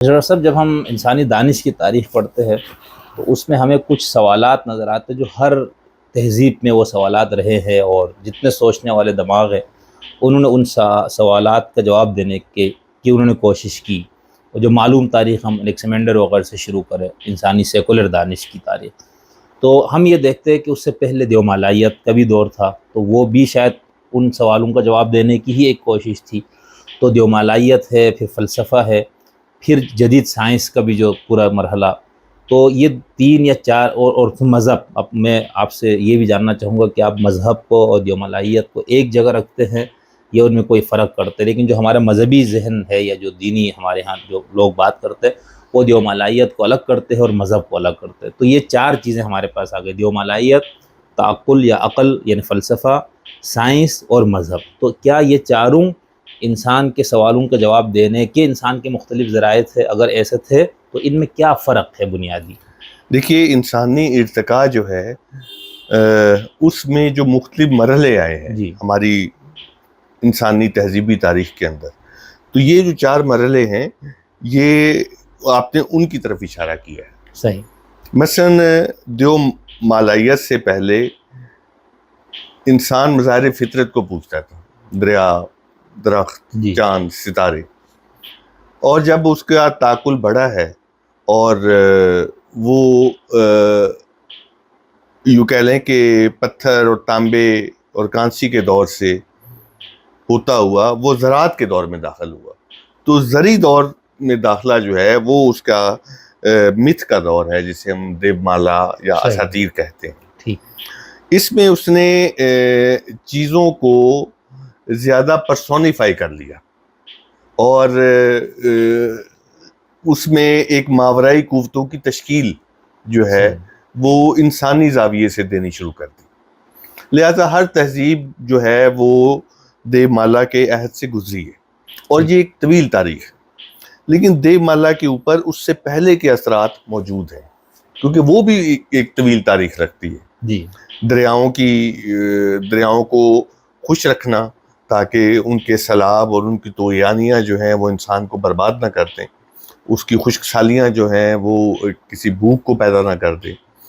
Doctor صاحب، جب ہم انسانی دانش کی تاریخ پڑھتے ہیں تو اس میں ہمیں کچھ سوالات نظر آتے جو ہر تہذیب میں وہ سوالات رہے ہیں، اور جتنے سوچنے والے دماغ ہیں انہوں نے ان سوالات کا جواب دینے کی انہوں نے کوشش کی۔ اور جو معلوم تاریخ ہم الیکسیمینڈر وغیرہ سے شروع کریں، انسانی سیکولر دانش کی تاریخ، تو ہم یہ دیکھتے ہیں کہ اس سے پہلے دیومالائیت کا بھی دور تھا، تو وہ بھی شاید ان سوالوں کا جواب دینے کی ہی ایک کوشش تھی۔ تو دیومالائیت ہے، پھر فلسفہ ہے، پھر جدید سائنس کا بھی جو پورا مرحلہ، تو یہ تین یا چار اور پھر مذہب۔ اب میں آپ سے یہ بھی جاننا چاہوں گا کہ آپ مذہب کو اور دیومالائیت کو ایک جگہ رکھتے ہیں یا ان میں کوئی فرق کرتے ہیں؟ لیکن جو ہمارا مذہبی ذہن ہے یا جو دینی ہمارے ہاں جو لوگ بات کرتے ہیں وہ دیومالائیت کو الگ کرتے ہیں اور مذہب کو الگ کرتے ہیں۔ تو یہ چار چیزیں ہمارے پاس آ گئی: دیومالائیت، تعقل یا عقل یعنی فلسفہ، سائنس اور مذہب۔ تو کیا یہ چاروں انسان کے سوالوں کا جواب دینے کے انسان کے مختلف ذرائع تھے؟ اگر ایسے تھے تو ان میں کیا فرق ہے بنیادی؟ دیکھیے، انسانی ارتقاء جو ہے اس میں جو مختلف مرحلے آئے ہیں جی ہماری انسانی تہذیبی تاریخ کے اندر، تو یہ جو چار مرحلے ہیں یہ آپ نے ان کی طرف اشارہ کیا ہے۔ صحیح۔ مثلاً دیومالائیت سے پہلے انسان مظاہر فطرت کو پوچھتا تھا، دریا، درخت، جی چاند، ستارے، اور جب اس کا تعقل بڑھا ہے اور وہ یوں کہہ لیں کہ پتھر اور تانبے اور کانسی کے دور سے ہوتا ہوا وہ زراعت کے دور میں داخل ہوا، تو زرعی دور میں داخلہ جو ہے وہ اس کا متھ کا دور ہے، جسے ہم دیومالا یا صحیح، اساطیر کہتے ہیں۔ ٹھیک۔ اس میں اس نے چیزوں کو زیادہ پرسونیفائی کر لیا، اور اس میں ایک ماورائی قوتوں کی تشکیل جو ہے صحیح۔ وہ انسانی زاویے سے دینی شروع کر دی۔ لہذا ہر تہذیب جو ہے وہ دیومالا کے عہد سے گزری ہے، اور یہ ایک طویل تاریخ ہے۔ لیکن دیومالا کے اوپر اس سے پہلے کے اثرات موجود ہیں، کیونکہ وہ بھی ایک طویل تاریخ رکھتی ہے۔ جی دریاؤں کو خوش رکھنا تاکہ ان کے سیلاب اور ان کی طغیانیاں جو ہیں وہ انسان کو برباد نہ کر دیں، اس کی خشک سالیاں جو ہیں وہ کسی بھوک کو پیدا نہ کر دیں۔